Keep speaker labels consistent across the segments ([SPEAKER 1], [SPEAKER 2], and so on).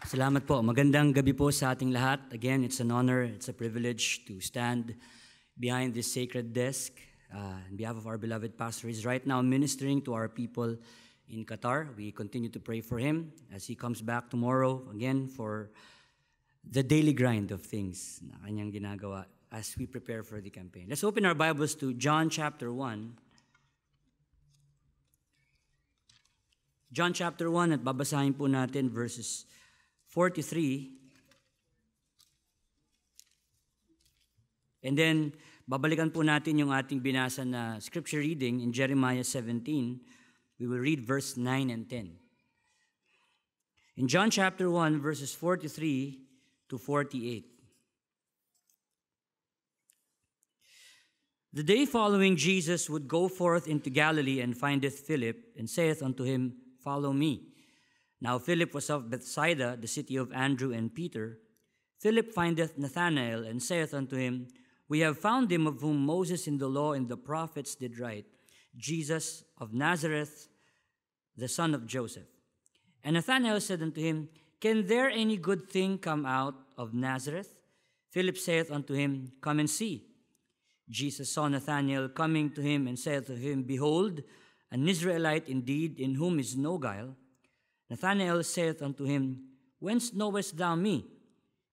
[SPEAKER 1] Salamat po. Magandang gabi po sa ating lahat. Again, it's an honor, it's a privilege to stand behind this sacred desk on behalf of our beloved pastor. He's right now ministering to our people in Qatar. We continue to pray for him as he comes back tomorrow again for the daily grind of things na kanyang ginagawa as we prepare for the campaign. Let's open our Bibles to John chapter 1. John chapter 1 at babasahin po natin verses 43. And then, babalikan po natin yung ating binasa na scripture reading in Jeremiah 17. We will read verse 9 and 10. In John chapter 1, verses 43 to 48. The day following, Jesus would go forth into Galilee and findeth Philip, and saith unto him, Follow me. Now Philip was of Bethsaida, the city of Andrew and Peter. Philip findeth Nathanael, and saith unto him, We have found him of whom Moses in the law and the prophets did write, Jesus of Nazareth, the son of Joseph. And Nathanael said unto him, Can there any good thing come out of Nazareth? Philip saith unto him, Come and see. Jesus saw Nathanael coming to him, and saith to him, Behold, an Israelite indeed, in whom is no guile. Nathanael saith unto him, Whence knowest thou me?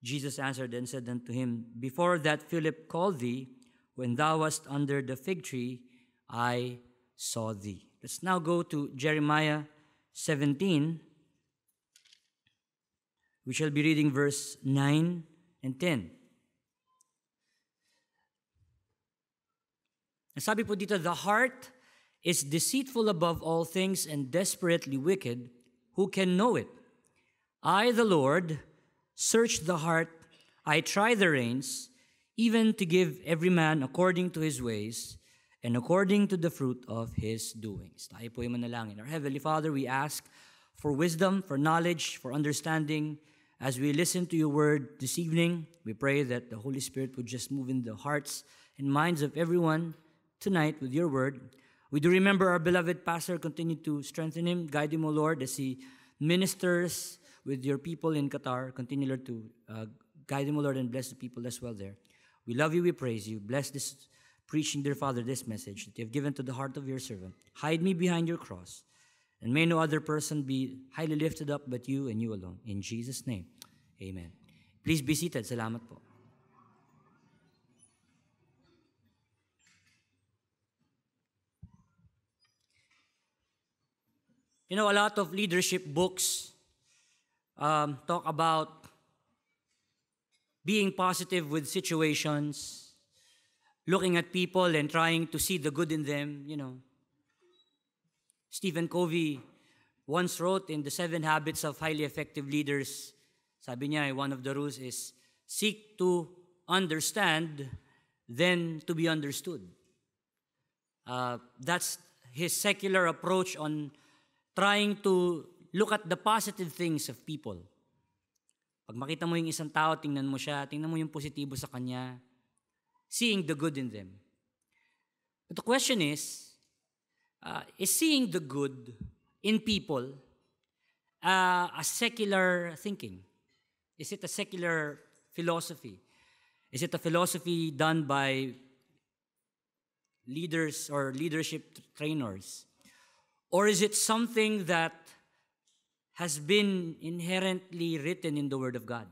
[SPEAKER 1] Jesus answered and said unto him, Before that Philip called thee, when thou wast under the fig tree, I saw thee. Let's now go to Jeremiah 17. We shall be reading verse 9 and 10. Sabi po dito, the heart is deceitful above all things and desperately wicked. Who can know it? I, the Lord, search the heart. I try the reins, even to give every man according to his ways and according to the fruit of his doings. Tayo po yung manalangin. Our Heavenly Father, we ask for wisdom, for knowledge, for understanding. As we listen to your word this evening, we pray that the Holy Spirit would just move in the hearts and minds of everyone tonight with your word. We do remember our beloved pastor. Continue to strengthen him, guide him, O Lord, as he ministers with your people in Qatar. Continue, Lord, to guide him, O Lord, and bless the people as well there. We love you, we praise you. Bless this preaching, dear Father, this message that you have given to the heart of your servant. Hide me behind your cross, and may no other person be highly lifted up but you and you alone. In Jesus' name, amen. Please be seated. Salamat po. You know, a lot of leadership books talk about being positive with situations, looking at people and trying to see the good in them, you know. Stephen Covey once wrote in The 7 Habits of Highly Effective Leaders, sabi niya, one of the rules is, seek to understand, then to be understood. That's his secular approach on trying to look at the positive things of people. Pag makita mo yung isang tao, tingnan mo siya, tingnan mo yung positibo sa kanya, seeing the good in them. But the question is seeing the good in people a secular thinking? Is it a secular philosophy? Is it a philosophy done by leaders or leadership trainers? Or is it something that has been inherently written in the Word of God?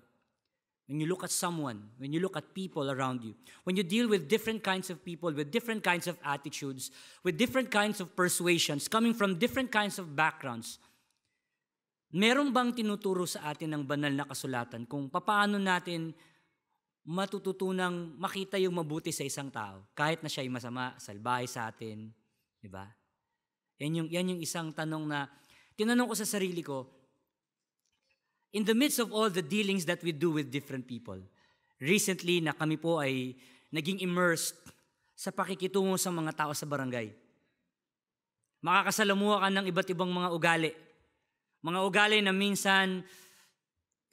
[SPEAKER 1] When you look at someone, when you look at people around you, when you deal with different kinds of people, with different kinds of attitudes, with different kinds of persuasions, coming from different kinds of backgrounds, meron bang tinuturo sa atin ng banal na kasulatan kung paano natin matututunang makita yung mabuti sa isang tao, kahit na siya'y masama, salbahe sa atin, di ba? Yan yung isang tanong na tinanong ko sa sarili ko, in the midst of all the dealings that we do with different people, recently na kami po ay naging immersed sa pakikitungo sa mga tao sa barangay. Makakasalamuha ka ng iba't ibang mga ugali. Mga ugali na minsan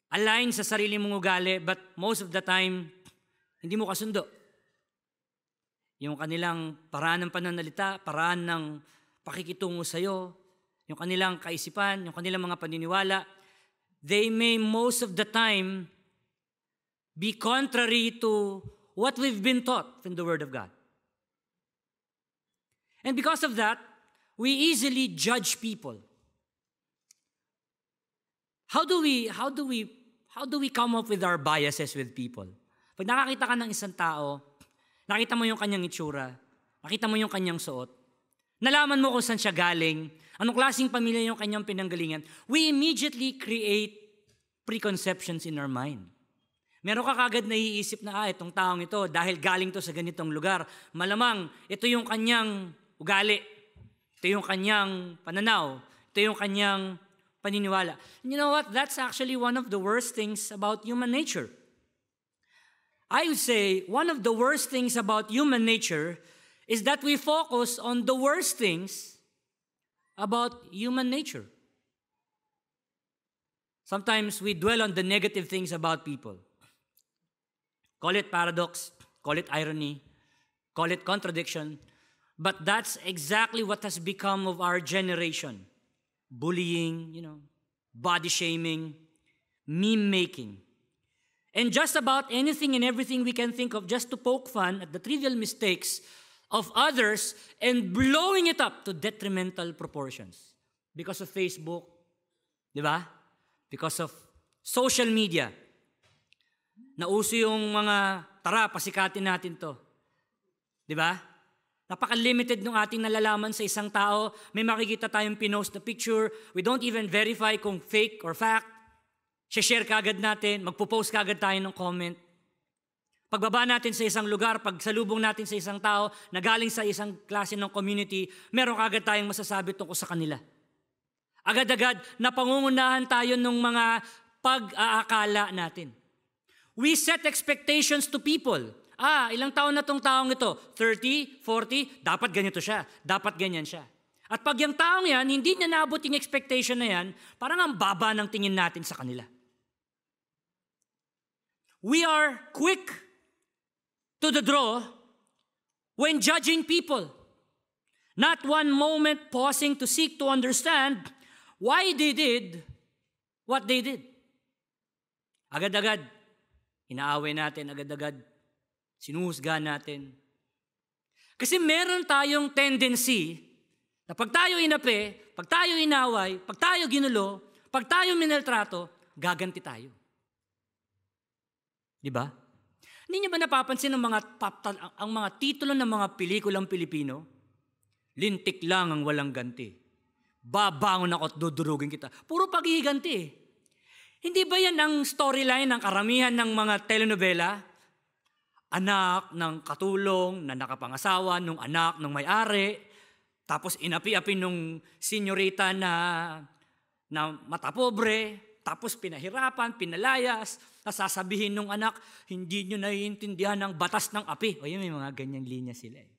[SPEAKER 1] align sa sarili mong ugali, but most of the time, hindi mo kasundo. Yung kanilang paraan ng pananalita, paraan ng pakikitungo sa'yo, yung kanilang kaisipan, yung kanilang mga paniniwala, they may most of the time be contrary to what we've been taught from the Word of God. And because of that, we easily judge people. How do we come up with our biases with people? Pag nakakita ka ng isang tao, nakita mo yung kanyang itsura, nakita mo yung kanyang suot, nalaman mo kung saan siya galing, anong klaseng pamilya yung kanyang pinanggalingan, we immediately create preconceptions in our mind. Meron ka kagad naiisip na, itong taong ito, dahil galing to sa ganitong lugar, malamang ito yung kanyang ugali, ito yung kanyang pananaw, ito yung kanyang paniniwala. And you know what? That's actually one of the worst things about human nature. I would say one of the worst things about human nature is that we focus on the worst things about human nature. Sometimes we dwell on the negative things about people. Call it paradox, call it irony, call it contradiction, but that's exactly what has become of our generation. Bullying, body shaming, meme making. And just about anything and everything we can think of just to poke fun at the trivial mistakes of others and blowing it up to detrimental proportions. Because of Facebook, di ba? Because of social media. Nauso yung mga, tara, pasikatin natin to. Di ba? Napaka-limited ng ating nalalaman sa isang tao. May makikita tayong pinost na picture. We don't even verify kung fake or fact. Share kagad natin. Magpo-post kagad tayo ng comment. Pagbaba natin sa isang lugar, pagsalubong natin sa isang tao na galing sa isang klase ng community, meron kagad tayong masasabi tungkol sa kanila. Agad-agad, napangungunahan tayo ng mga pag-aakala natin. We set expectations to people. Ilang taon na tong taong ito? 30, 40, dapat ganito siya. Dapat ganyan siya. At pag yung taong yan, hindi niya naabot yung expectation na yan, parang ang baba ng tingin natin sa kanila. We are quick to the draw when judging people. Not one moment pausing to seek to understand why they did what they did. Agad-agad, inaaway natin, agad-agad, sinuhusga natin. Kasi meron tayong tendency na pag tayo inapi, pag tayo inaway, pag tayo ginulo, pag tayo minaltrato, gaganti tayo. Di ba? Hindi niyo ba napapansin ang mga titulo ng mga pelikulang Pilipino? Lintik lang ang walang ganti. Babangon ako at dudurugin kita. Puro paghihiganti eh. Hindi ba yan ang storyline ng karamihan ng mga telenovela? Anak ng katulong na nakapangasawa, nung anak ng may-ari, tapos inapi-api nung senyorita na matapobre, tapos pinahirapan, pinalayas, nasasabihin nung anak, hindi nyo naiintindihan ng batas ng api. O yun, may mga ganyang linya sila eh.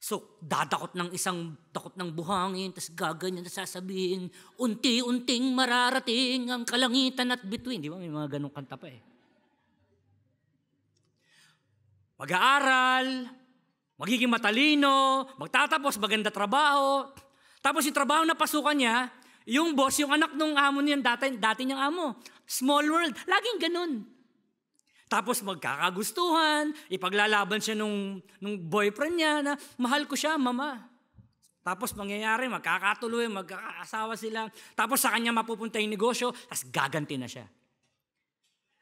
[SPEAKER 1] So, dadakot ng buhangin, tapos gaganyan na sasabihin, unti-unting mararating ang kalangitan at bituin. Di ba? May mga ganong kanta pa eh. Mag-aaral, magiging matalino, magtatapos, maganda trabaho. Tapos yung trabaho na pasukan niya, yung boss, yung anak nung amo niya, dati niyang amo. Small world. Laging ganun. Tapos magkakagustuhan, ipaglalaban siya nung boyfriend niya na mahal ko siya, mama. Tapos mangyayari, magkakatuloy, magkakaasawa sila. Tapos sa kanya mapupunta yung negosyo, tapos gaganti na siya.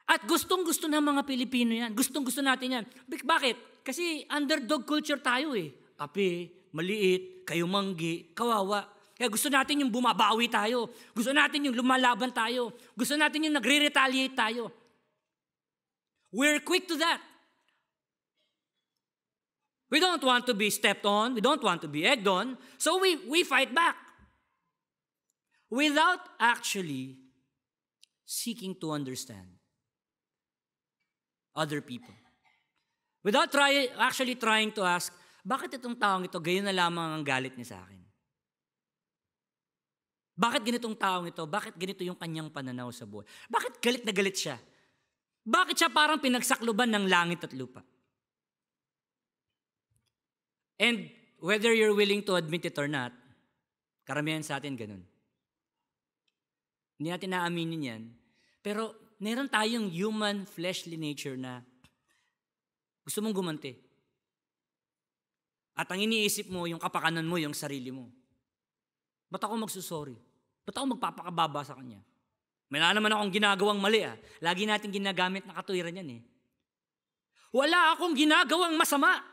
[SPEAKER 1] At gustong-gusto ng mga Pilipino yan. Gustong-gusto natin yan. Bakit? Kasi underdog culture tayo eh. Api, maliit, kayumanggi, kawawa. Kaya gusto natin yung bumabawi tayo. Gusto natin yung lumalaban tayo. Gusto natin yung nagre-retaliate tayo. We're quick to that. We don't want to be stepped on. We don't want to be egged on. So we fight back. Without actually seeking to understand other people. Without actually trying to ask, bakit itong taong ito, gayon na lamang ang galit niya sa akin? Bakit ganitong taong ito? Bakit ganito yung kanyang pananaw sa buhay? Bakit galit na galit siya? Bakit siya parang pinagsakluban ng langit at lupa? And whether you're willing to admit it or not, karamihan sa atin ganun. Hindi natin naaminin yan. Pero meron tayong human fleshly nature na gusto mong gumanti. At ang iniisip mo, yung kapakanan mo, yung sarili mo. Ba't ako magsusorry? Ba't ako magpapakababa sa kanya? May naman akong ginagawang mali ah. Lagi natin ginagamit na katuwiran yan eh. Wala akong ginagawang masama.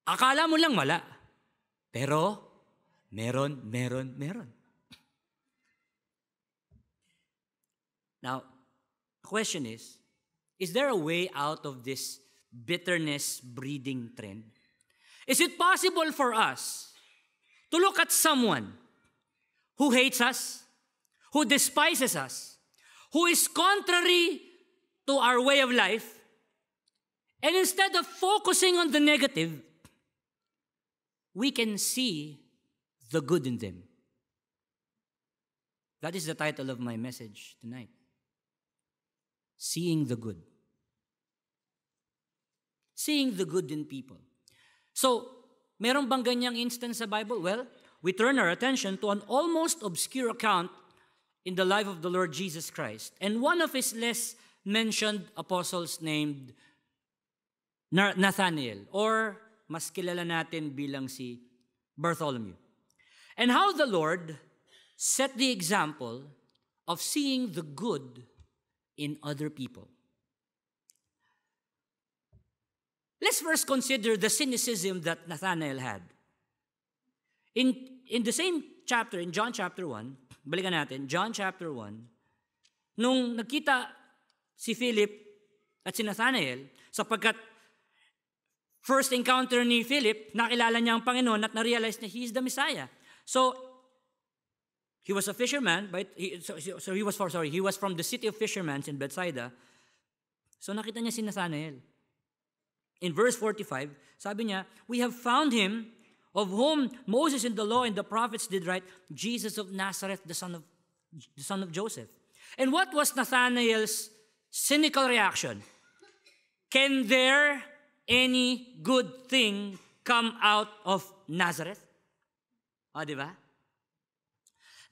[SPEAKER 1] Akala mo lang wala. Pero, meron. Now, the question is there a way out of this bitterness breeding trend? Is it possible for us to look at someone who hates us, who despises us, who is contrary to our way of life, and instead of focusing on the negative, we can see the good in them? That is the title of my message tonight. Seeing the good. Seeing the good in people. So, meron bang ganyang instance sa Bible? Well, we turn our attention to an almost obscure account in the life of the Lord Jesus Christ. And one of his less mentioned apostles named Nathanael, or mas kilala natin bilang si Bartholomew. And how the Lord set the example of seeing the good in other people. Let's first consider the cynicism that Nathanael had. In the same chapter, in John chapter 1, balikan natin, John chapter 1, nung nagkita si Philip at si Nathanael, sapagkat first encounter ni Philip, nakilala niya ang Panginoon at na-realize na he is the Messiah. So, he was a fisherman, but he was from the city of fishermen in Bethsaida. So nakita niya si Nathanael. In verse 45, sabi niya, we have found him of whom Moses in the law and the prophets did write, Jesus of Nazareth, the son of Joseph. And what was Nathanael's cynical reaction? Can there any good thing come out of Nazareth? O, di ba?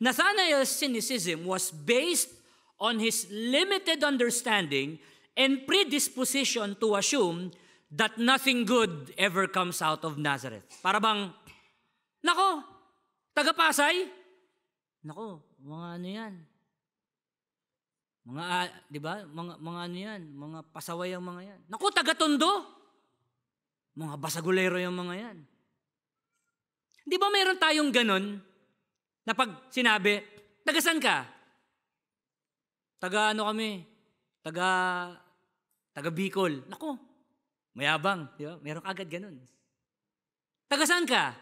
[SPEAKER 1] Nathanael's cynicism was based on his limited understanding and predisposition to assume that nothing good ever comes out of Nazareth. Para bang, nako, taga-Pasay? Nako, mga ano yan? Mga, di ba? Mga ano yan? Mga pasaway ang mga yan. Nako, taga-Tondo? Mga basagulero yung mga yan. Di ba mayroon tayong ganun na pag sinabi, taga-san ka? Taga ano kami? Taga Bicol. Nako, mayabang. Di ba? Meron agad ganun. Taga-san ka?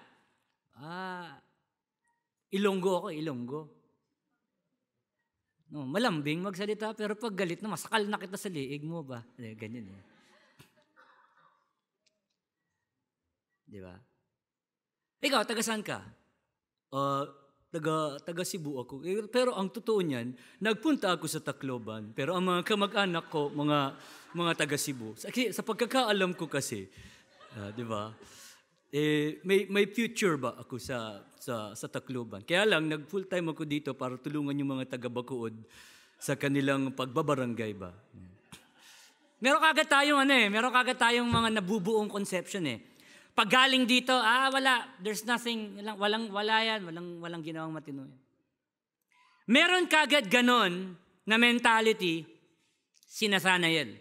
[SPEAKER 1] Ilonggo ako, Ilonggo. No, malambing magsalita, pero pag galit na, masakal na kita sa liig mo ba? Ganyan eh. Di ba? Ikaw, taga-san ka? Taga Cebu ako. Pero ang totoo niyan, nagpunta ako sa Tacloban. Pero ang mga kamag-anak ko, mga taga Cebu. Sa pagkakaalam ko kasi, di ba? May future ba ako sa Tacloban? Kaya lang, nag-full time ako dito para tulungan yung mga taga Bacood sa kanilang pagbabarangay ba. Meron kagad tayong mga nabubuong conception eh. Pag galing dito, wala, there's nothing, wala yan, walang ginawang matino yan. Meron kagad ganon na mentality si Nathanael.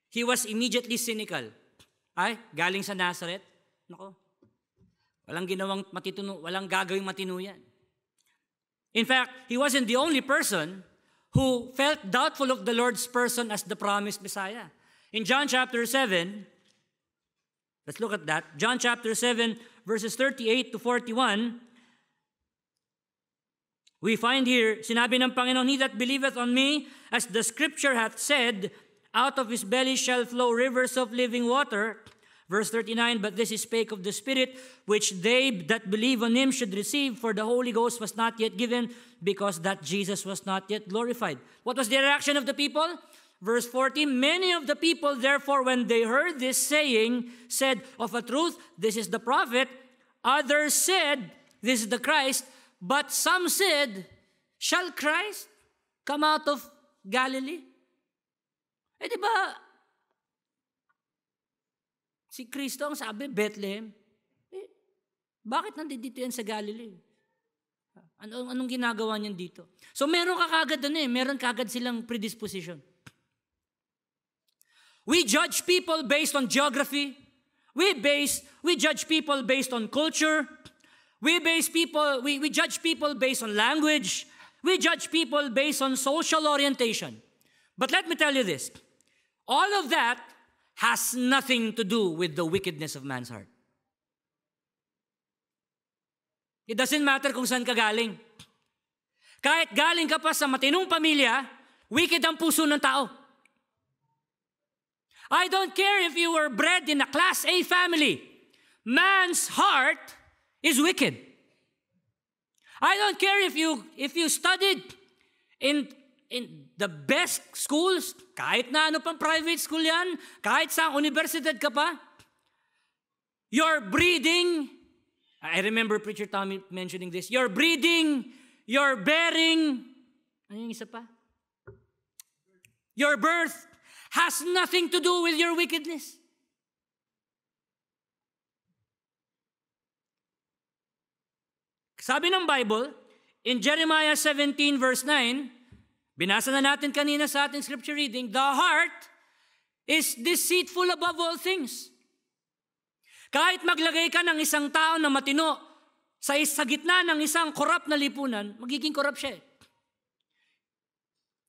[SPEAKER 1] He was immediately cynical. Galing sa Nazareth, nako, walang ginawang matino, walang gagawing matino yan. In fact, he wasn't the only person who felt doubtful of the Lord's person as the promised Messiah. In John chapter 7, let's look at that. John chapter 7, verses 38 to 41. We find here, sinabi ng Panginoon, he that believeth on me, as the scripture hath said, out of his belly shall flow rivers of living water. Verse 39, but this he spake of the Spirit, which they that believe on him should receive, for the Holy Ghost was not yet given, because that Jesus was not yet glorified. What was the reaction of the people? Verse 40, many of the people, therefore, when they heard this saying, said, of a truth, this is the prophet. Others said, this is the Christ. But some said, Shall Christ come out of Galilee? Di ba, si Kristo ang sabi, Bethlehem. Bakit nandito yan sa Galilee? Anong ginagawa niyan dito? So meron ka kagad meron kagad silang predisposition. We judge people based on geography. We judge people based on culture. We judge people based on language. We judge people based on social orientation. But let me tell you this. All of that has nothing to do with the wickedness of man's heart. It doesn't matter kung saan ka galing. Kahit galing ka pa sa matinong pamilya, wicked ang puso ng tao. I don't care if you were bred in a Class A family. Man's heart is wicked. I don't care if you studied in the best schools, kahit na ano pang private school yan, kahit sa universidad ka pa, you're breeding, I remember Preacher Tommy mentioning this, you're breeding, you're bearing, ano yung isa pa? Your birth has nothing to do with your wickedness. Sabi ng Bible, in Jeremiah 17 verse 9, binasa na natin kanina sa ating scripture reading, the heart is deceitful above all things. Kahit maglagay ka ng isang tao na matino sa gitna ng isang corrupt na lipunan, magiging corrupt siya.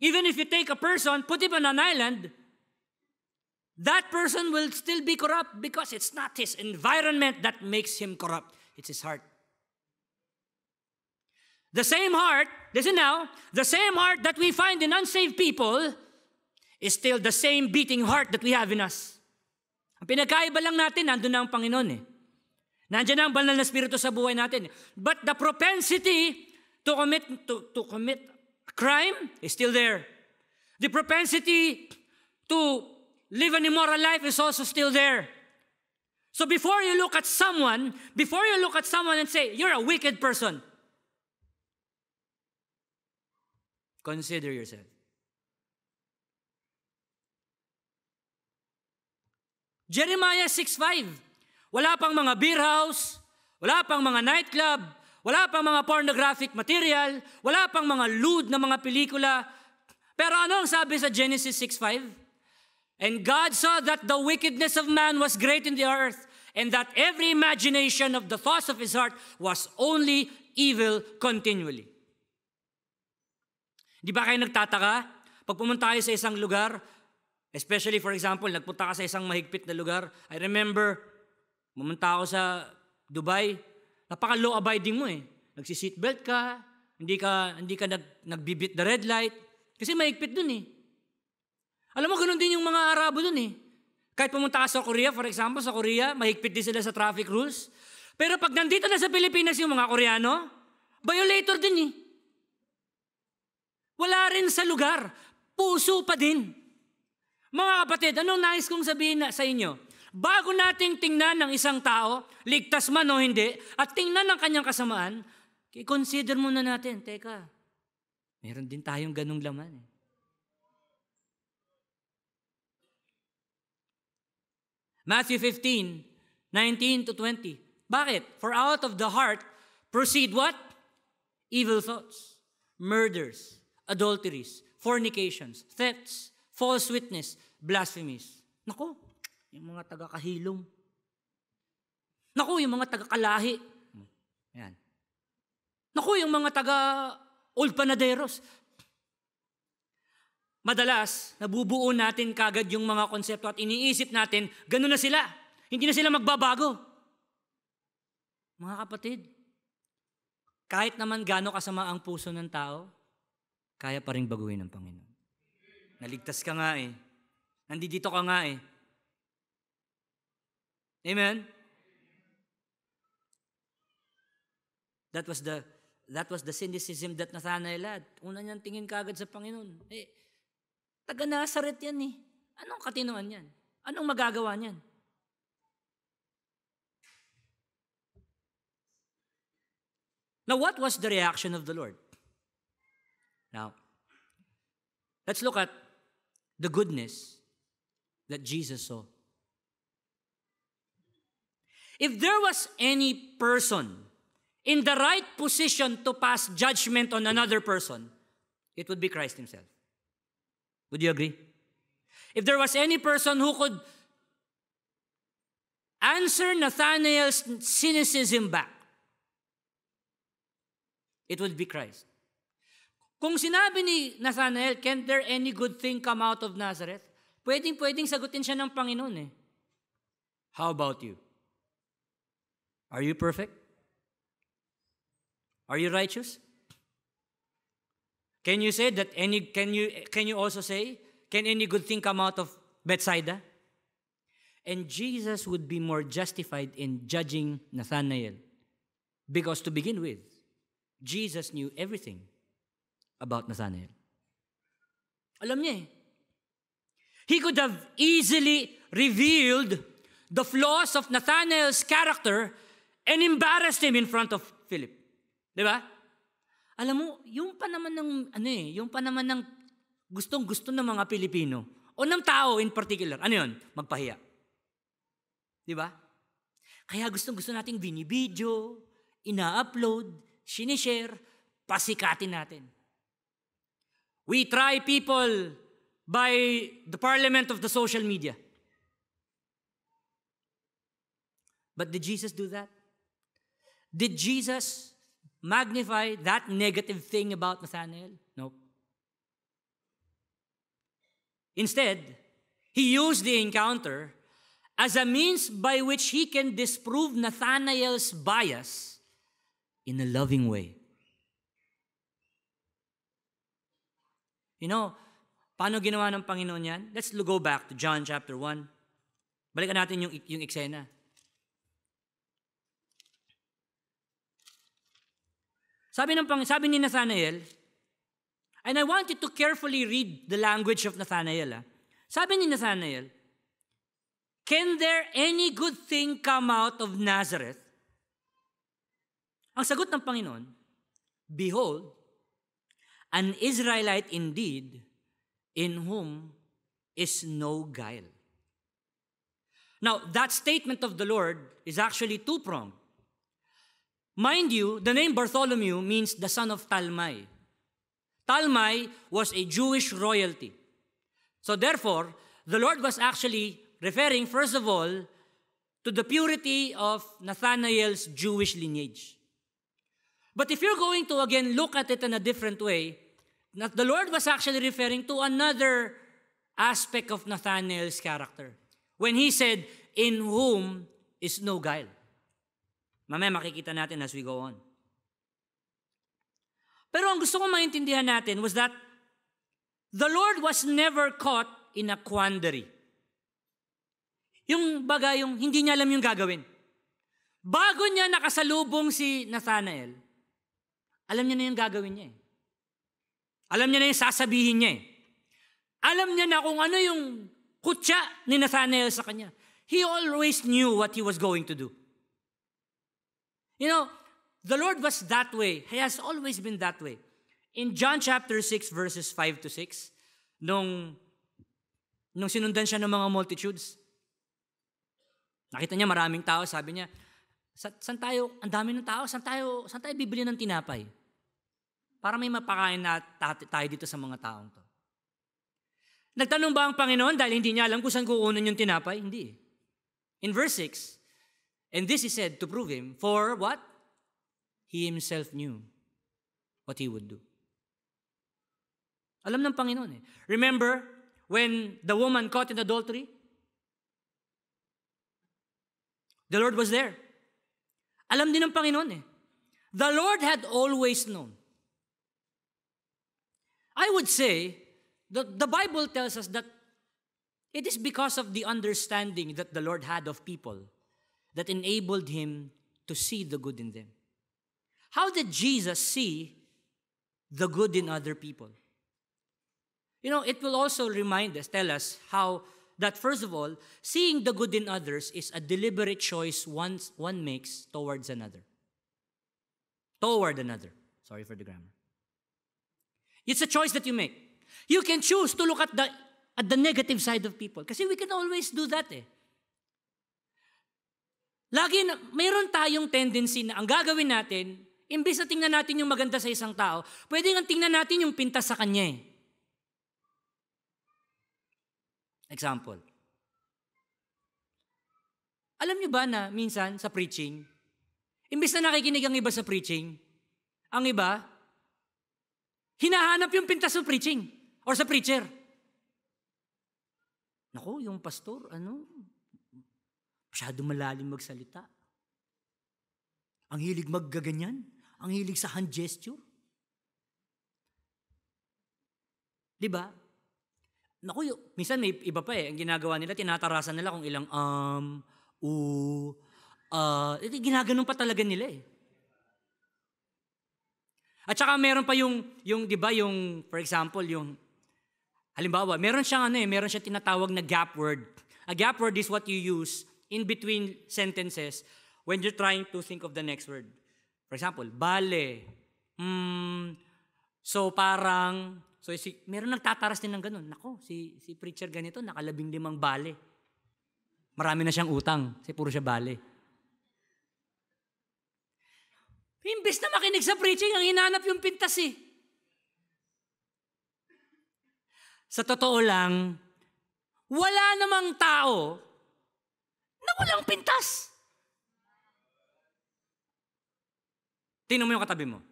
[SPEAKER 1] Even if you take a person, put him on an island, that person will still be corrupt because it's not his environment that makes him corrupt. It's his heart. The same heart, listen now, the same heart that we find in unsaved people is still the same beating heart that we have in us. Ang pinagkaiba lang natin, nandun na ang Panginoon Nandiyan na ang banal na spirito sa buhay natin. But the propensity to commit crime is still there. The propensity to live an immoral life is also still there. So before you look at someone and say, you're a wicked person, consider yourself. Jeremiah 6:5. Wala pang mga beer house, wala pang mga nightclub, wala pang mga pornographic material, wala pang mga lewd na mga pelikula. Pero ano ang sabi sa Genesis 6:5? And God saw that the wickedness of man was great in the earth, and that every imagination of the thoughts of his heart was only evil continually. Di ba kayo nagtataka? Pag pumunta kayo sa isang lugar, especially for example, nagpunta ka sa isang mahigpit na lugar. I remember, pumunta ako sa Dubai, napaka-law abiding mo Nagsi-seatbelt ka, hindi ka nagbibit the red light, kasi mahigpit dun Alam mo, ganun din yung mga Arabo dun Kahit pumunta ka sa Korea, for example, sa Korea, mahigpit din sila sa traffic rules. Pero pag nandito na sa Pilipinas yung mga Koreano, violator din Wala rin sa lugar. Puso pa din. Mga kapatid, anong nais kong sabihin sa inyo? Bago nating tingnan ng isang tao, ligtas man o hindi, at tingnan ng kanyang kasamaan, i-consider muna natin, teka, meron din tayong ganung laman Matthew 15:19-20. Bakit? For out of the heart proceed what? Evil thoughts, murders, adulteries, fornications, thefts, false witness, blasphemies. Naku, yung mga taga-kahilom. Naku, yung mga taga-kalahi. Yan. Naku, yung mga taga-old panaderos. Madalas, nabubuo natin kagad yung mga konsepto at iniisip natin, ganun na sila. Hindi na sila magbabago. Mga kapatid, kahit naman gaano kasama ang puso ng tao, kaya pa rin baguhin ng Panginoon. Naligtas ka nga Nandito ka nga Amen? That was the cynicism that Nathanael had. Una niyang tingin kagad sa Panginoon. Taga Nazaret yan Anong katinoan yan? Anong magagawa niyan? Now, what was the reaction of the Lord? Now, let's look at the goodness that Jesus saw. If there was any person in the right position to pass judgment on another person, it would be Christ himself. Would you agree? If there was any person who could answer Nathanael's cynicism back, it would be Christ. Kung sinabi ni Nathanael, "Can there any good thing come out of Nazareth?" Pwedeng sagutin siya ng Panginoon eh. How about you? Are you perfect? Are you righteous? Can you say that can you also say, can any good thing come out of Bethsaida? And Jesus would be more justified in judging Nathanael. Because to begin with, Jesus knew everything about Nathanael. Alam niya eh. He could have easily revealed the flaws of Nathanael's character and embarrassed him in front of Philip. Di ba? Alam mo, yung pa naman ng gustong-gusto ng mga Pilipino o ng tao in particular, ano yun? Magpahiya. Di ba? Kaya gustong-gusto nating binibidyo, ina-upload, sinishare, pasikatin natin. We try people by the parliament of the social media. But did Jesus do that? Did Jesus magnify that negative thing about Nathanael? No. Instead, he used the encounter as a means by which he can disprove Nathanael's bias in a loving way. You know, paano ginawa ng Panginoon yan? Let's go back to John chapter 1. Balikan natin yung eksena. Sabi ni Nathanael, and I want you to carefully read the language of Nathanael. Sabi ni Nathanael, "Can there any good thing come out of Nazareth?" Ang sagot ng Panginoon, "Behold, an Israelite indeed, in whom is no guile." Now, that statement of the Lord is actually two-pronged. Mind you, the name Bartholomew means the son of Talmai. Talmai was a Jewish royalty. So therefore, the Lord was actually referring, first of all, to the purity of Nathanael's Jewish lineage. But if you're going to again look at it in a different way, the Lord was actually referring to another aspect of Nathanael's character. When he said, "In whom is no guile." Mamaya makikita natin as we go on. Pero ang gusto ko maintindihan natin was that the Lord was never caught in a quandary. Yung bagay, yung hindi niya alam yung gagawin. Bago niya nakasalubong si Nathanael, alam niya na yung gagawin niya eh. Alam niya na yung sasabihin niya eh. Alam niya na kung ano yung kutya ni Nathanael sa kanya. He always knew what he was going to do. You know, the Lord was that way. He has always been that way. In John chapter 6, verses 5 to 6, nung sinundan siya ng mga multitudes, nakita niya maraming tao, sabi niya, "Saan tayo, ang dami ng tao, saan tayo bibili ng tinapay? Para may mapakain na tayo dito sa mga taong to." Nagtanong ba ang Panginoon dahil hindi niya alam kung saan kukunin yung tinapay? Hindi. In verse 6, "And this he said to prove him, for what? He himself knew what he would do." Alam ng Panginoon eh. Remember when the woman caught in adultery? The Lord was there. Alam din ng Panginoon eh. The Lord had always known. I would say that the Bible tells us that it is because of the understanding that the Lord had of people that enabled him to see the good in them. How did Jesus see the good in other people? You know, it will also tell us how that first of all, seeing the good in others is a deliberate choice one makes towards another. Toward another. Sorry for the grammar. It's a choice that you make. You can choose to look at the negative side of people. Kasi we can always do that eh. Mayroon tayong tendency na ang gagawin natin, imbes na tingnan natin yung maganda sa isang tao, pwede nga tingnan natin yung pintas sa kanya eh. Example. Alam niyo ba na minsan sa preaching, imbes na nakikinig ang iba sa preaching, ang iba, hinahanap yung pintas sa preaching or sa preacher. Naku, yung pastor, masyado malalim magsalita. Ang hilig maggaganyan. Ang hilig sa hand gesture. Diba? Naku, minsan may iba pa eh. Ang ginagawa nila, tinatarasan nila kung ilang ginaganon pa talaga nila eh. At saka meron pa yung di ba, yung, for example, yung, halimbawa, meron siyang tinatawag na gap word. A gap word is what you use in between sentences when you're trying to think of the next word. For example, bale. Meron nagtataras din ng ganun. Nako, si preacher ganito, nakalabing 5 bale. Marami na siyang utang, kasi puro siya bale. Imbes na makinig sa preaching, ang hinanap yung pintas eh. Sa totoo lang, wala namang tao na walang pintas. Tingnan mo yung katabi mo.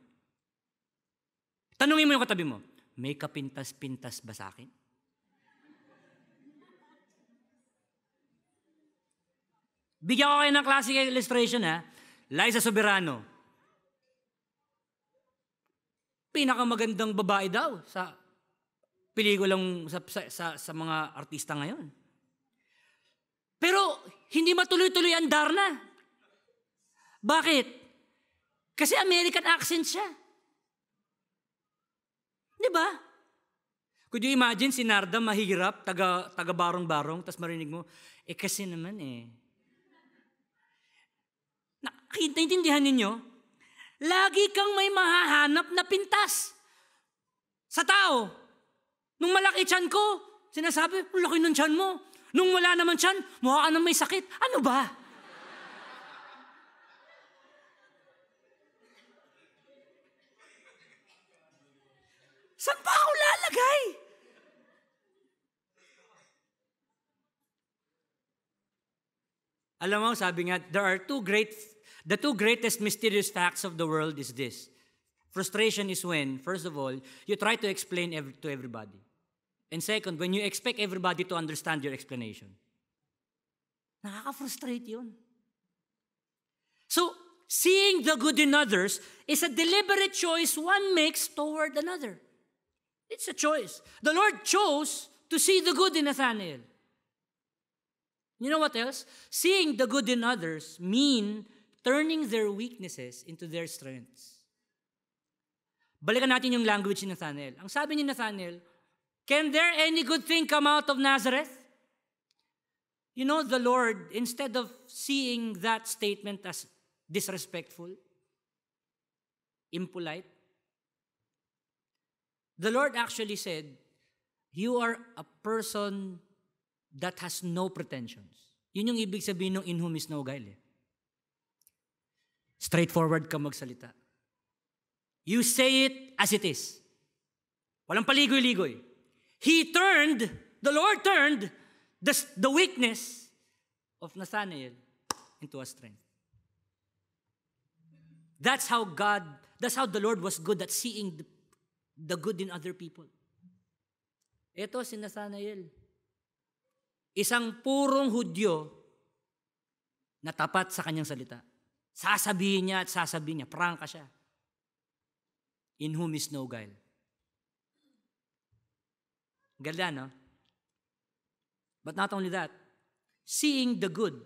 [SPEAKER 1] Tanungin mo yung katabi mo, may kapintas-pintas ba sa akin? Bigyan ko kayo ng classic illustration ha. Liza Soberano. Pinakamagandang babae daw sa pelikulang sa mga artista ngayon. Pero hindi matuloy-tuloy ang Darna. Bakit? Kasi American accent siya. Di ba? Could you imagine si Narda mahirap, taga barong-barong, tas marinig mo, kasi naman eh. Naintindihan ninyo? Lagi kang may mahahanap na pintas sa tao. Nung malaki tiyan ko, sinasabi, laki ng tiyan mo. Nung wala naman tiyan, mukha ka nang may sakit. Ano ba? Saan pa ako lalagay? Alam mo, sabi nga, the two greatest mysterious facts of the world is this. Frustration is when, first of all, you try to explain to everybody. And second, when you expect everybody to understand your explanation. Nakaka-frustrate yun. So, seeing the good in others is a deliberate choice one makes toward another. It's a choice. The Lord chose to see the good in Nathanael. You know what else? Seeing the good in others mean turning their weaknesses into their strengths. Balikan natin yung language ni Nathanael. Ang sabi ni Nathanael, can there any good thing come out of Nazareth? You know, the Lord, instead of seeing that statement as disrespectful, impolite, the Lord actually said, you are a person that has no pretensions. Yun yung ibig sabihin ng in whom is no guile. Straightforward ka magsalita. You say it as it is. Walang paligoy-ligoy. The Lord turned the weakness of Nathanael into a strength. That's how the Lord was good at seeing the good in other people. Ito si Nathanael. Isang purong Hudyo na tapat sa kanyang salita. Sasabihin niya, prangka siya. In whom is no guile. Ganda, no? But not only that, seeing the good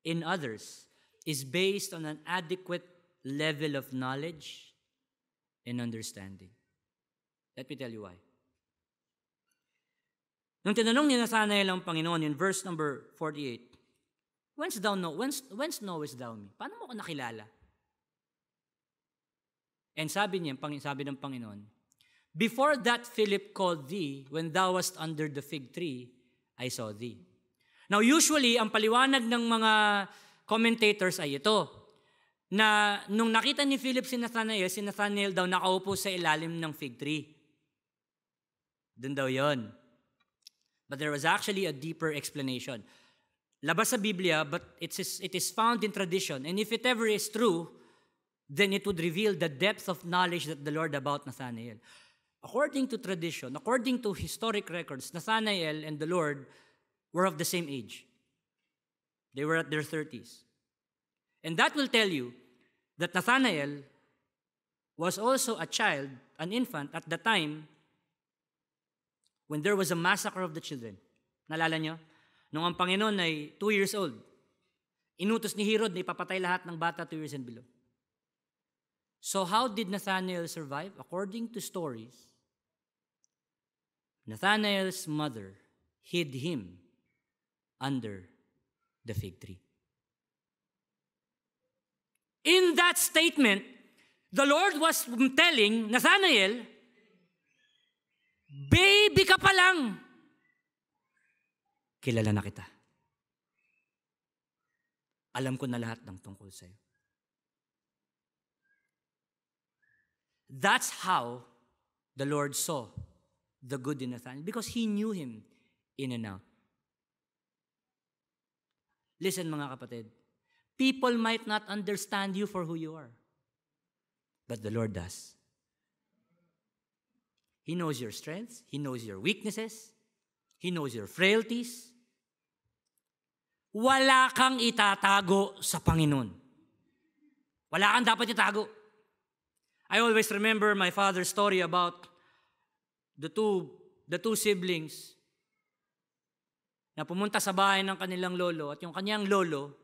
[SPEAKER 1] in others is based on an adequate level of knowledge and understanding. Let me tell you why. Nung tinanong ni Nathanael ang Panginoon in verse number 48, Whence knowest thou me? Paano mo ko nakilala? And sabi ng Panginoon, Before that Philip called thee, when thou wast under the fig tree, I saw thee. Now usually, ang paliwanag ng mga commentators ay ito, na nung nakita ni Philip si Nathanael daw nakaupo sa ilalim ng fig tree. Doon daw yon. But there was actually a deeper explanation. Labas sa Biblia, but it is found in tradition. And if it ever is true, then it would reveal the depth of knowledge that the Lord about Nathanael. According to tradition, according to historic records, Nathanael and the Lord were of the same age. They were at their 30s. And that will tell you that Nathanael was also a child, an infant, at the time when there was a massacre of the children. Naalala nyo? Nung ang Panginoon ay 2 years old, inutos ni Herod na ipapatay lahat ng bata 2 years and below. So how did Nathanael survive? According to stories, Nathanael's mother hid him under the fig tree. In that statement, the Lord was telling Nathanael, baby ka pa lang, kilala na kita. Alam ko na lahat ng tungkol sa'yo. That's how the Lord saw the good in Nathanael, because He knew him in and out. Listen mga kapatid, people might not understand you for who you are, but the Lord does. He knows your strengths, He knows your weaknesses, He knows your frailties. Wala kang itatago sa Panginoon. Wala kang dapat itago. I always remember my father's story about the two siblings na pumunta sa bahay ng kanilang lolo at yung kanyang lolo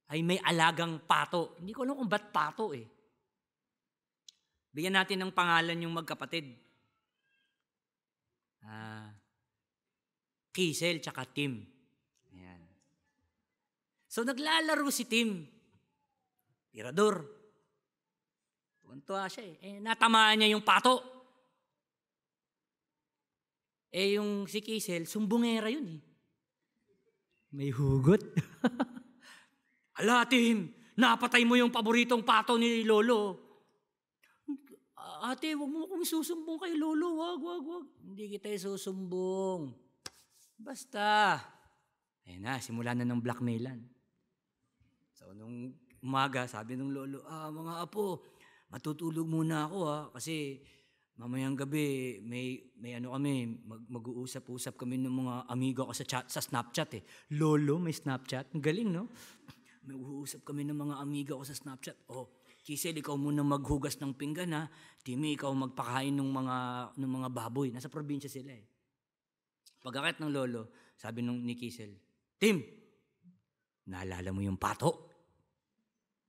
[SPEAKER 1] ay may alagang pato. Hindi ko alam kung ba't pato eh. Bigyan natin ng pangalan yung magkapatid. Kisel tsaka Tim. Ayan. So naglalaro si Tim. Tirador. Tuwan-tuwa siya eh. Natamaan niya yung pato. Yung si Kisel, sumbongera yun eh. May hugot. Ala, Tim, napatay mo yung paboritong pato ni Lolo. Ate, wag mo akong susumbong kay Lolo. Wag. Hindi kita susumbong. Basta. Ayun na, simula na ng blackmailan. So, nung umaga, sabi ng Lolo, mga apo, matutulog muna ako kasi mamayang gabi, may ano kami, mag-uusap-usap kami ng mga amigo ko sa Snapchat eh. Lolo, may Snapchat? Ang galing, no? May uusap kami ng mga amigo ko sa Snapchat. Kisel, ikaw muna maghugas ng pinggan ha. Timmy, ikaw magpakain ng mga baboy. Nasa probinsya sila eh. Pagkakit ng Lolo, sabi ni Kisel, Tim, naalala mo yung pato?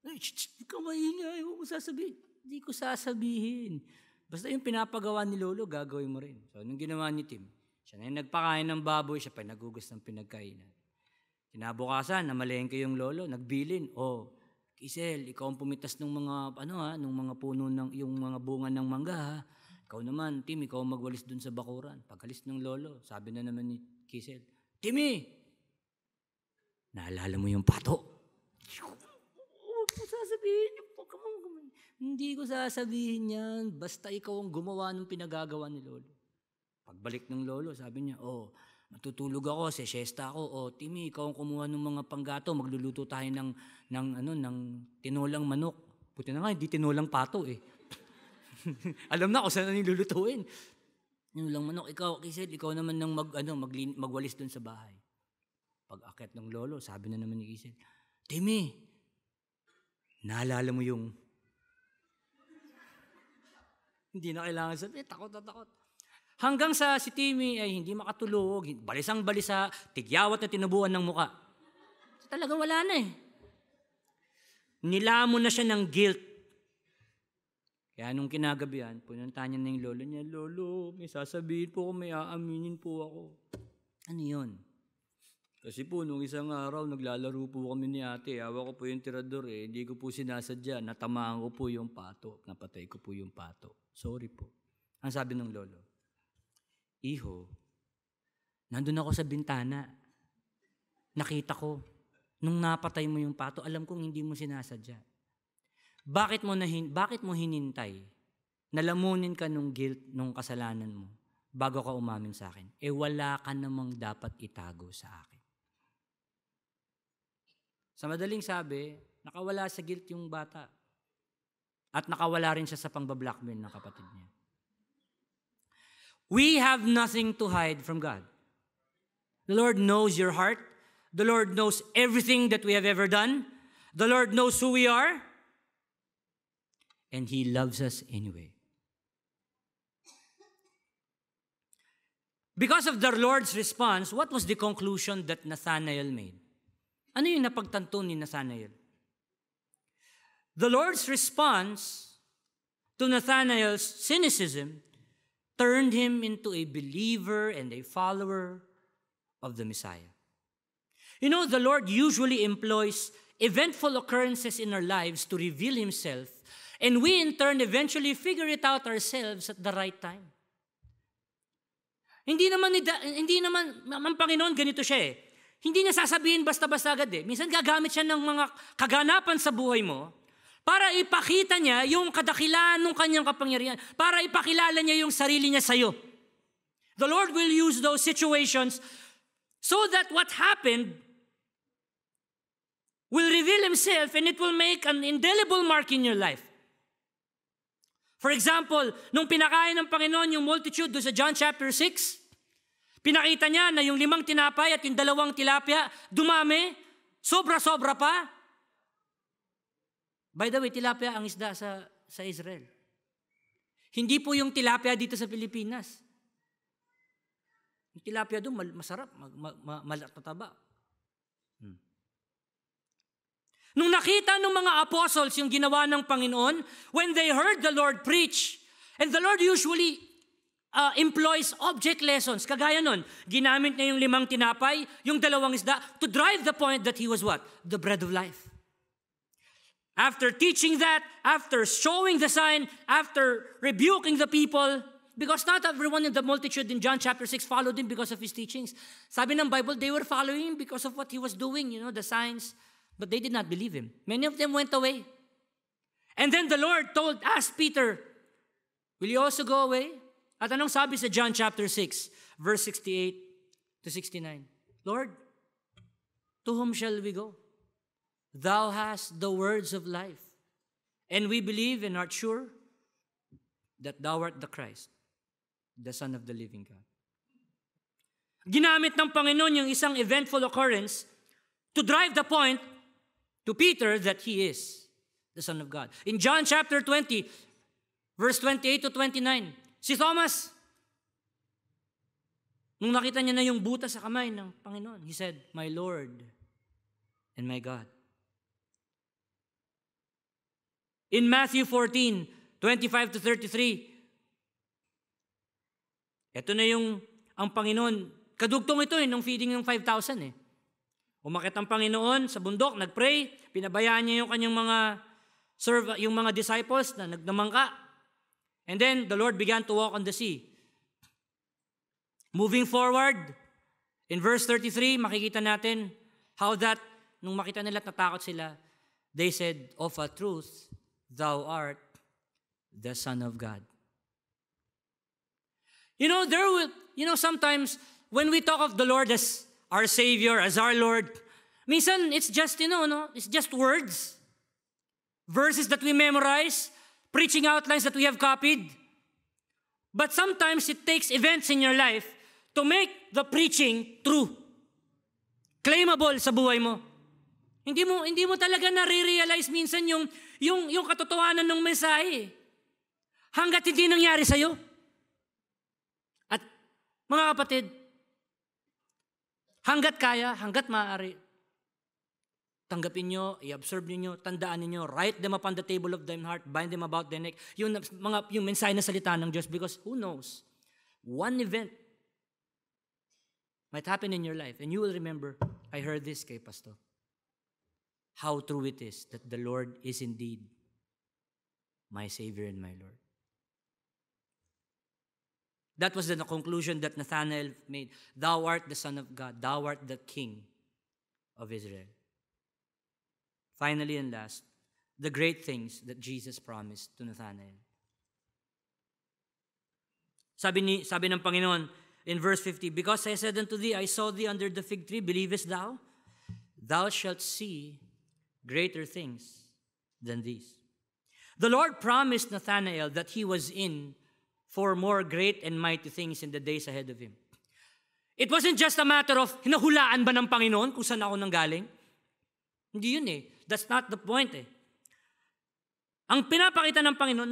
[SPEAKER 1] Ikaw maingay, huwag mo sasabihin. Hindi ko sasabihin. Basta yung pinapagawa ni Lolo, gagawin mo rin. So, anong ginawa ni Tim? Siya na yung nagpakain ng baboy, siya pa nagugas ng pinagkainan. Kinabukasan, namalengke yung Lolo, nagbilin. Kisel, ikaw ang pumitas ng mga, ng mga puno, yung mga bunga ng mangga, ha? Ikaw naman, Tim, ikaw ang magwalis dun sa bakuran. Pagalis ng Lolo, sabi na naman ni Kisel, Timmy, naalala mo yung pato? Sasabihin niyo po, hindi ko sasabihin yan. Basta ikaw ang gumawa ng pinagagawa ni Lolo. Pagbalik ng Lolo, sabi niya, matutulog ako, siesta ako. Timmy, ikaw ang kumuha ng mga panggato. Magluluto tayo ng tinolang manok. Buti na nga, hindi tinolang pato eh. Alam na kung saan na nilulutuin. Tinolang manok. Kisel, ikaw naman nang magwalis dun sa bahay. Pag-akit ng Lolo, sabi na naman ni Kisel, Timmy, naalala mo yung hindi na kailangan sabihin, takot. Hanggang sa si Timmy ay hindi makatulog, balisang-balisa, tigyawat na tinubuan ng muka. So, talagang wala na eh. Nilamon na siya ng guilt. Kaya nung kinagabihan, pununta niya na yung Lolo niya, Lolo, may sasabihin po ako, may aaminin po ako. Ano yun? Kasi po, nung isang araw, naglalaro po kami ni ate. Hawa ko po yung tirador eh. Hindi ko po sinasadya. Natamaan ko po yung pato. Napatay ko po yung pato. Sorry po. Ang sabi ng lolo, "Iho, nandun ako sa bintana. Nakita ko, nung napatay mo yung pato, alam kong hindi mo sinasadya. Bakit mo hinintay? Nalamunin ka nung guilt, nung kasalanan mo, bago ka umamin sa akin. Wala ka namang dapat itago sa akin." Sa madaling sabi, nakawala sa guilt yung bata. At nakawala rin siya sa pangbablackmail ng kapatid niya. We have nothing to hide from God. The Lord knows your heart. The Lord knows everything that we have ever done. The Lord knows who we are. And He loves us anyway. Because of the Lord's response, what was the conclusion that Nathanael made? Ano yung napagtanto ni Nathanael? The Lord's response to Nathanael's cynicism turned him into a believer and a follower of the Messiah. You know, the Lord usually employs eventful occurrences in our lives to reveal Himself, and we in turn eventually figure it out ourselves at the right time. Hindi naman ang Panginoon ganito siya eh. Hindi niya sasabihin basta-basta agad eh. Minsan gagamit siya ng mga kaganapan sa buhay mo para ipakita niya yung kadakilaan ng kanyang kapangyarihan, para ipakilala niya yung sarili niya sa'yo. The Lord will use those situations so that what happened will reveal Himself and it will make an indelible mark in your life. For example, nung pinakain ng Panginoon yung multitude doon sa John chapter 6, pinakita niya na yung 5 tinapay at yung 2 tilapia, dumami, sobra-sobra pa. By the way, tilapia ang isda sa Israel. Hindi po yung tilapia dito sa Pilipinas. Yung tilapia doon, masarap, matataba. Nung nakita ng mga apostles yung ginawa ng Panginoon, when they heard the Lord preach, and the Lord usually employs object lessons. Kagaya nun, ginamit niya yung 5 tinapay, yung 2 isda, to drive the point that He was what? The bread of life. After teaching that, after showing the sign, after rebuking the people, because not everyone in the multitude in John chapter 6 followed Him because of His teachings. Sabi ng Bible, they were following Him because of what He was doing, the signs, but they did not believe Him. Many of them went away. And then the Lord asked Peter, "Will you also go away?" At anong sabi sa John chapter 6, verse 68 to 69? "Lord, to whom shall we go? Thou hast the words of life, and we believe and are sure that Thou art the Christ, the Son of the living God." Ginamit ng Panginoon yung isang eventful occurrence to drive the point to Peter that he is the Son of God. In John chapter 20, verse 28 to 29, si Thomas, nung nakita niya na yung butas sa kamay ng Panginoon, he said, "My Lord and my God." In Matthew 14, 25 to 33, ito na ang Panginoon, kadugtong ito nung feeding ng 5,000 eh. Umakit ang Panginoon sa bundok, nagpray, pinabayaan niya yung kanyang yung mga disciples na nagdamangka. And then the Lord began to walk on the sea. Moving forward, in verse 33, makikita natin how that, nung makita nila at natakot sila, they said, "Of a truth, Thou art the Son of God." Sometimes when we talk of the Lord as our Savior, as our Lord, minsan it's just, it's just words. Verses that we memorize, preaching outlines that we have copied. But sometimes it takes events in your life to make the preaching true. Claimable sa buhay mo. Hindi mo talaga nare-realize minsan yung katotohanan ng mensahe. Hanggat hindi nangyari sa'yo. At mga kapatid, hanggat kaya, hanggat maaari, tanggapin nyo, i-absorb niyo, tandaan niyo, write them upon the table of thine heart, bind them about their neck, yung mensahe na salita ng Diyos, because who knows, one event might happen in your life, and you will remember, I heard this kay Pastor. How true it is that the Lord is indeed my Savior and my Lord. That was the conclusion that Nathanael made. Thou art the Son of God. Thou art the King of Israel. Finally and last, the great things that Jesus promised to Nathanael. Sabi ng Panginoon in verse 50, because I said unto thee, I saw thee under the fig tree, believest thou? Thou shalt see greater things than these. The Lord promised Nathanael that he was in for more great and mighty things in the days ahead of him. It wasn't just a matter of, hinahulaan ba ng Panginoon kung saan ako nanggaling? Hindi yun eh. That's not the point eh. Ang pinapakita ng Panginoon,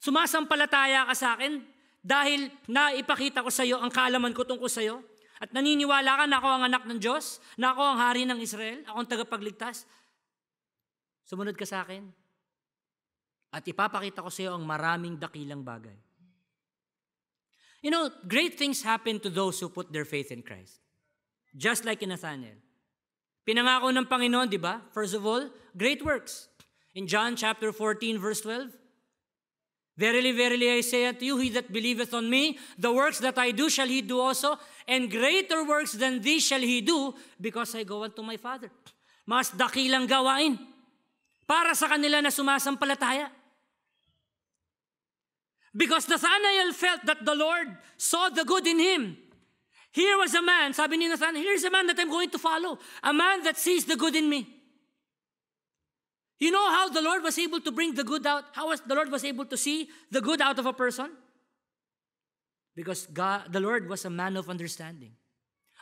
[SPEAKER 1] sumasampalataya ka sa akin dahil naipakita ko sa iyo ang kaalaman ko tungkol sa iyo at naniniwala ka na ako ang anak ng Diyos, na ako ang hari ng Israel, ako ang tagapagligtas. Sumunod ka sa akin at ipapakita ko sa iyo ang maraming dakilang bagay. You know, great things happen to those who put their faith in Christ. Just like in Nathanael. Pinangako ng Panginoon, di ba? First of all, great works. In John chapter 14, verse 12, Verily, verily, I say unto you, he that believeth on me, the works that I do shall he do also, and greater works than these shall he do, because I go unto my Father. Mas dakilang gawain para sa kanila na sumasampalataya. Because Nathanael felt that the Lord saw the good in him. Here was a man, sabi ni Nathanael, here's a man that I'm going to follow. A man that sees the good in me. You know how the Lord was able to bring the good out? How the Lord was able to see the good out of a person? Because the Lord was a man of understanding.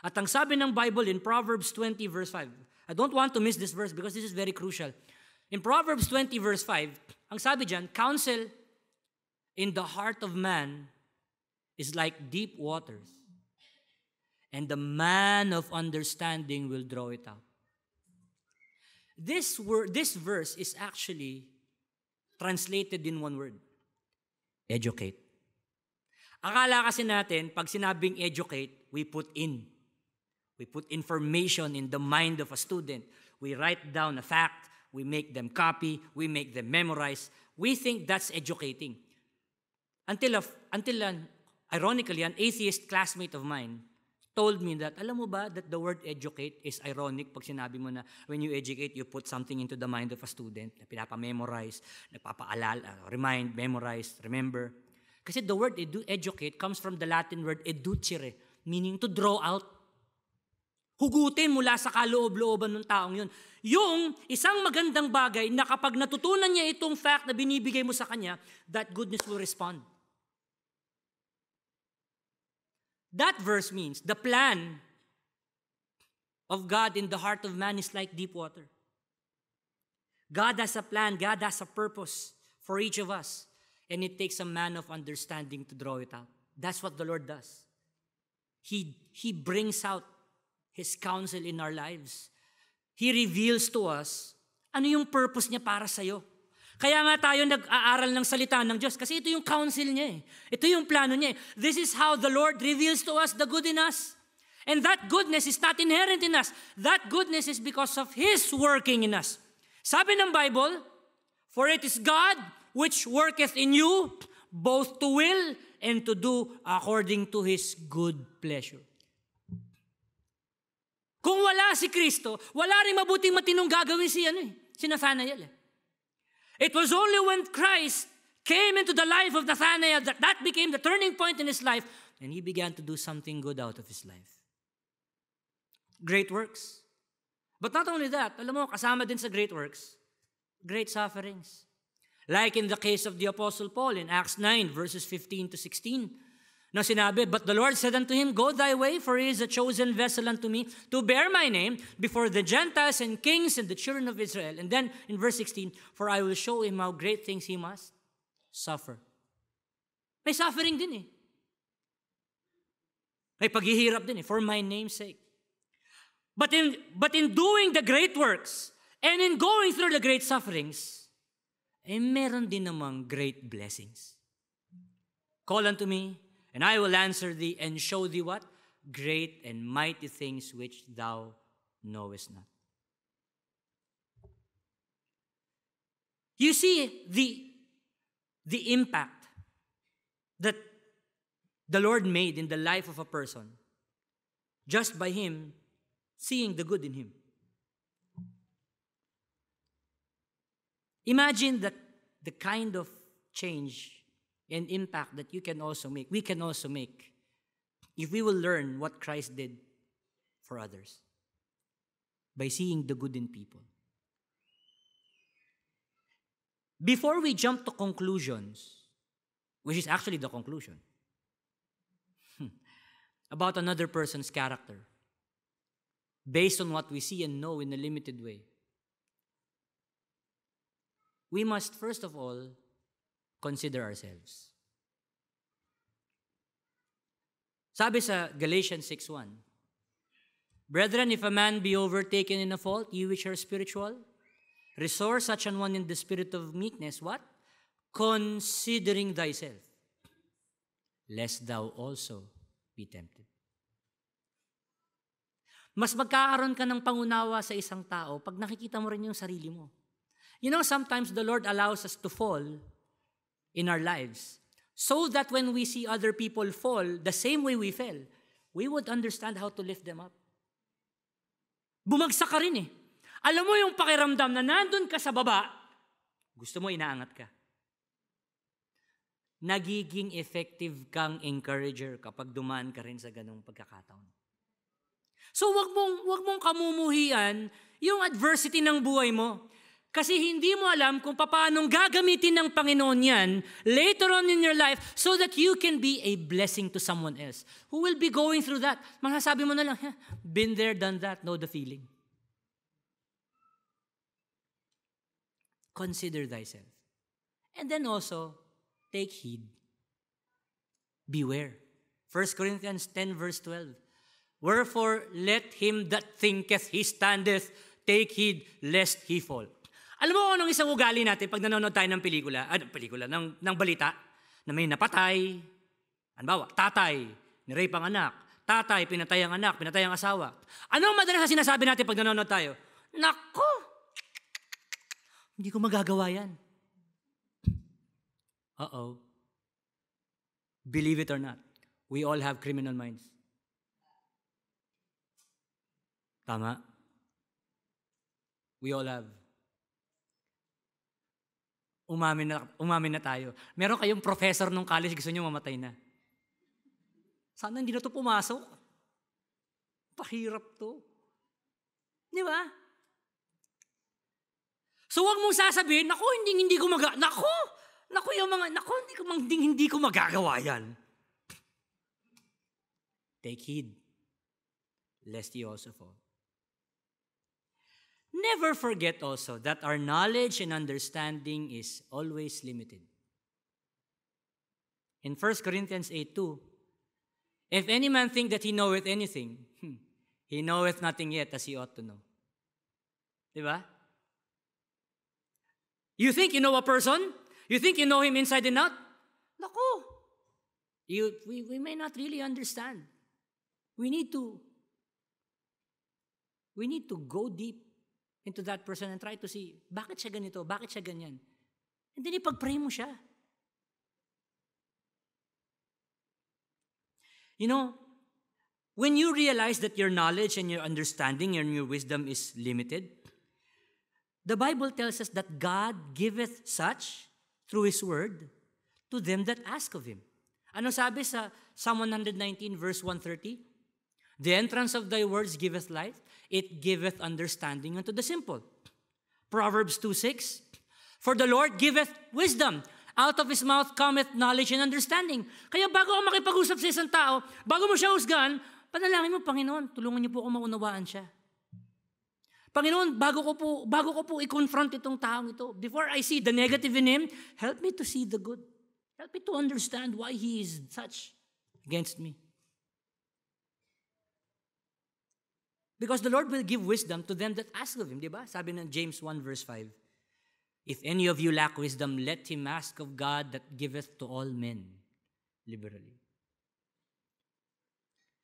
[SPEAKER 1] At ang sabi ng Bible in Proverbs 20 verse 5, I don't want to miss this verse because this is very crucial. In Proverbs 20 verse 5, ang sabi dyan, counsel in the heart of man is like deep waters, and the man of understanding will draw it out. This verse is actually translated in one word. Educate. Akala kasi natin, pag sinabing educate, we put information in the mind of a student. We write down a fact, we make them copy, we make them memorize. We think that's educating. Until ironically, an atheist classmate of mine told me that, alam mo ba that the word educate is ironic pag sinabi mo na when you educate, you put something into the mind of a student na pinapamemorize, nagpapaalala, remind, memorize, remember. Kasi the word educate comes from the Latin word educere, meaning to draw out. Hugutin mula sa kaloob-looban ng taong yun. Yung isang magandang bagay na kapag natutunan niya itong fact na binibigay mo sa kanya, that goodness will respond. That verse means the plan of God in the heart of man is like deep water. God has a plan, God has a purpose for each of us, and it takes a man of understanding to draw it out. That's what the Lord does. He brings out His counsel in our lives. He reveals to us ano yung purpose niya para sa'yo. Kaya nga tayo nag-aaral ng salita ng Diyos kasi ito yung counsel niya eh. Ito yung plano niya eh. This is how the Lord reveals to us the good in us. And that goodness is not inherent in us. That goodness is because of His working in us. Sabi ng Bible, for it is God which worketh in you both to will and to do according to His good pleasure. Kung wala si Kristo, wala rin mabuting matinong gagawin si Nathanael. It was only when Christ came into the life of Nathanael that became the turning point in his life, and he began to do something good out of his life. Great works. But not only that, alam mo, kasama din sa great works, great sufferings. Like in the case of the Apostle Paul in Acts 9, verses 15 to 16, na sinabi, but the Lord said unto him, go thy way, for he is a chosen vessel unto me to bear my name before the Gentiles and kings and the children of Israel. And then in verse 16, for I will show him how great things he must suffer. May suffering din eh. May paghihirap din eh, for my name's sake. But in doing the great works and in going through the great sufferings, meron din namang great blessings. Call unto me, and I will answer thee and show thee what? Great and mighty things which thou knowest not. You see the impact that the Lord made in the life of a person just by him seeing the good in him. Imagine that the kind of change and impact that we can also make if we will learn what Christ did for others by seeing the good in people. Before we jump to conclusions, which is actually the conclusion, about another person's character, based on what we see and know in a limited way, we must first of all consider ourselves. Sabi sa Galatians 6:1, Brethren, if a man be overtaken in a fault, you which are spiritual, restore such an one in the spirit of meekness, what? Considering thyself, lest thou also be tempted. Mas magkakaroon ka ng pangunawa sa isang tao pag nakikita mo rin yung sarili mo. You know, sometimes the Lord allows us to fall in our lives so that when we see other people fall the same way we fell, we would understand how to lift them up. Bumagsak ka rin eh. Alam mo yung pakiramdam na nandun ka sa baba, gusto mo inaangat ka. Nagiging effective kang encourager kapag dumaan ka rin sa ganong pagkakataon. So wag mong kamumuhian yung adversity ng buhay mo. Kasi hindi mo alam kung paanong gagamitin ng Panginoon yan later on in your life so that you can be a blessing to someone else who will be going through that. Masasabi mo na lang, been there, done that, know the feeling. Consider thyself. And then also, take heed. Beware. 1 Corinthians 10 verse 12. Wherefore, let him that thinketh he standeth take heed lest he fall. Alam mo kung anong isang ugali natin pag nanonood tayo ng ng balita, na may napatay, halimbawa, tatay, ni-rape ang anak, tatay, pinatay ang anak, pinatay ang asawa. Ano ang madalas na sinasabi natin pag nanonood tayo? Nako! Hindi ko magagawa yan. Uh-oh. Believe it or not, we all have criminal minds. Tama? We all have. Umamin na tayo. Meron kayong professor nung college, gusto nyo mamatay na. Sana hindi na ito pumasok. Pahirap to. Di ba? So wag mong sasabihin, naku, hindi ko hindi ko magagawa yan. Take heed, lest ye also fall. Never forget also that our knowledge and understanding is always limited. In 1 Corinthians 8:2, if any man think that he knoweth anything, he knoweth nothing yet as he ought to know. Diba? You think you know a person? You think you know him inside and out? Naku! We may not really understand. We need to go deep into that person and try to see, bakit siya ganito? Bakit siya ganyan? And then ipag-pray mo siya. You know, when you realize that your knowledge and your understanding and your wisdom is limited, the Bible tells us that God giveth such through His Word to them that ask of Him. Ano sabi sa Psalm 119 verse 130? The entrance of thy words giveth light, it giveth understanding unto the simple. Proverbs 2:6, for the Lord giveth wisdom, out of His mouth cometh knowledge and understanding. Kaya bago ako makipag-usap sa isang tao, bago mo siya husgahan, panalangin mo, Panginoon, tulungan niyo po ako maunawaan siya. Panginoon, bago ko po i-confront itong taong ito, before I see the negative in him, help me to see the good. Help me to understand why he is such against me. Because the Lord will give wisdom to them that ask of Him, di ba? Sabi ng James 1 verse 5, if any of you lack wisdom, let him ask of God that giveth to all men liberally.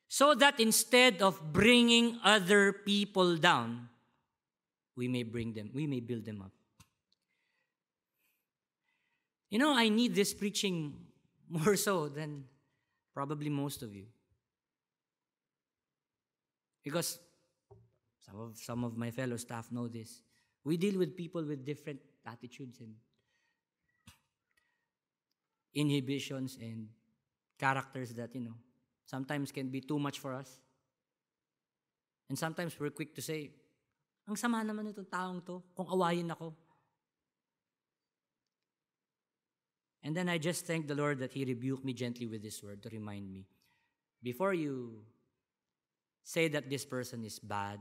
[SPEAKER 1] So that instead of bringing other people down, we may build them up. You know, I need this preaching more so than Probably most of you. Because some of my fellow staff know this. We deal with people with different attitudes and inhibitions and characters that, sometimes can be too much for us. And sometimes we're quick to say, ang sama naman itong taong to, kung awayin ako. And then I just thank the Lord that He rebuked me gently with this word to remind me, before you say that this person is bad,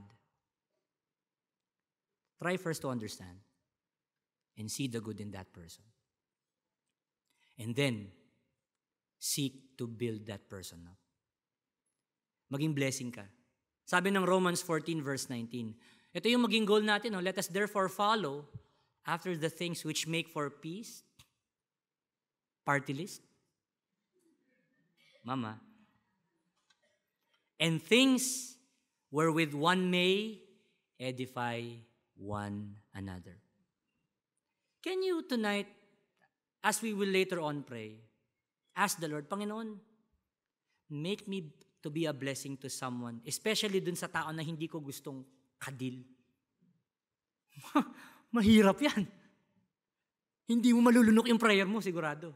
[SPEAKER 1] try first to understand and see the good in that person. And then, seek to build that person up. Maging blessing ka. Sabi ng Romans 14 verse 19, ito yung maging goal natin. Let us therefore follow after the things which make for peace. Party list. Mama. And things wherewith one may edify one another. Can you tonight, as we will later on pray, ask the Lord, Panginoon, make me to be a blessing to someone, especially dun sa tao na hindi ko gustong kadil. Mahirap yan. Hindi mo malulunok yung prayer mo, sigurado.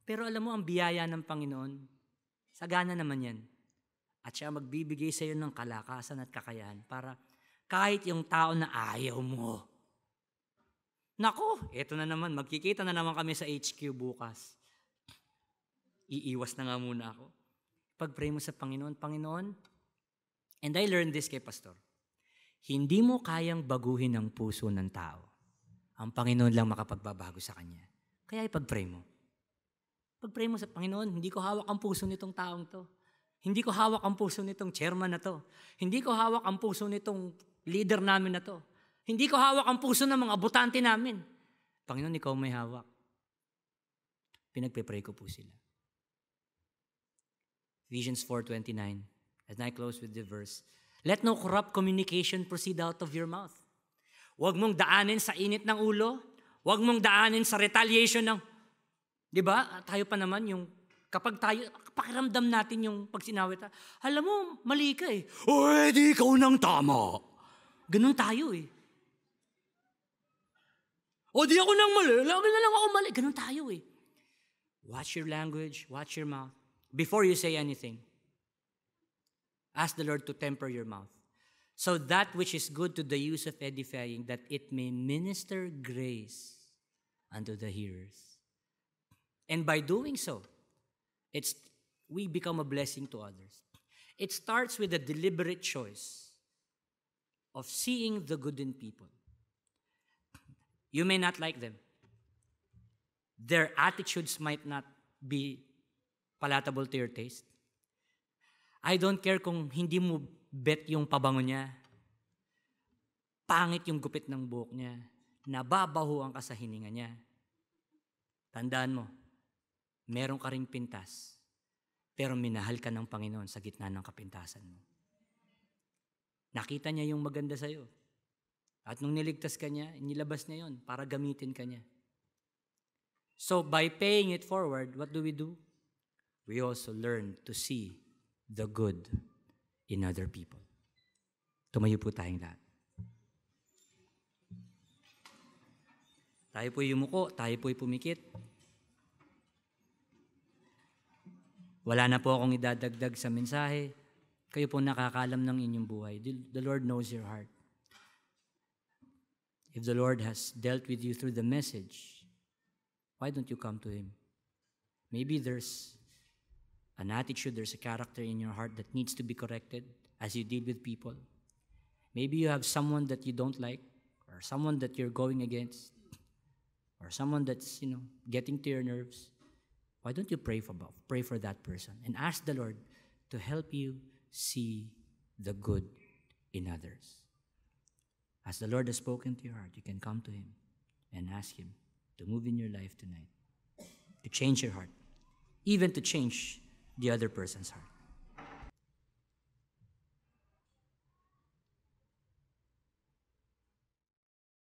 [SPEAKER 1] Pero alam mo, ang biyaya ng Panginoon, sagana naman yan. At siya magbibigay sa iyo ng kalakasan at kakayahan para kahit yung tao na ayaw mo. Nako, eto na naman, magkikita na naman kami sa HQ bukas. Iiwas na nga muna ako. Pag-pray mo sa Panginoon, Panginoon, and I learned this kay Pastor, hindi mo kayang baguhin ang puso ng tao. Ang Panginoon lang makapagbabago sa kanya. Kaya ipag-pray mo. Pag-pray mo sa Panginoon, hindi ko hawak ang puso nitong taong to. Hindi ko hawak ang puso nitong chairman na to. Hindi ko hawak ang puso nitong leader namin na to. Hindi ko hawak ang puso ng mga butante namin. Panginoon, ikaw may hawak. Pinagpe-pray ko po sila. Ephesians 4:29. As I close with the verse, let no corrupt communication proceed out of your mouth. Huwag mong daanin sa init ng ulo. Huwag mong daanin sa retaliation ng, di ba? Tayo pa naman yung, kapag tayo, pakiramdam natin yung pag sinawit, alam mo, mali ka eh. O, di ikaw nang tama. Ganun tayo eh. O, di ako nang mali. Lagi na lang ako mali. Ganun tayo eh. Watch your language. Watch your mouth. Before you say anything, ask the Lord to temper your mouth. So that which is good to the use of edifying, that it may minister grace unto the hearers. And by doing so, we become a blessing to others. It starts with a deliberate choice of seeing the good in people. You may not like them. Their attitudes might not be palatable to your taste. I don't care kung hindi mo bet yung pabango niya, pangit yung gupit ng buhok niya, nababahuan ka sa hininga niya. Tandaan mo, meron ka ring pintas, pero minahal ka ng Panginoon sa gitna ng kapintasan mo. Nakita niya yung maganda sa'yo. At nung niligtas ka niya, inilabas niya yon para gamitin ka niya. So by paying it forward, what do? We also learn to see the good in other people. Tumayo po tayong lahat. Tayo po'y yumuko, tayo po'y pumikit. Wala na po akong idadagdag sa mensahe. Kayo po nakakalam ng inyong buhay. The Lord knows your heart. If the Lord has dealt with you through the message, why don't you come to Him? Maybe there's an attitude, there's a character in your heart that needs to be corrected as you deal with people. Maybe you have someone that you don't like, or someone that you're going against, or someone that's, getting to your nerves. Why don't you pray for that person and ask the Lord to help you see the good in others. As the Lord has spoken to your heart, you can come to Him and ask Him to move in your life tonight, to change your heart, even to change the other person's heart.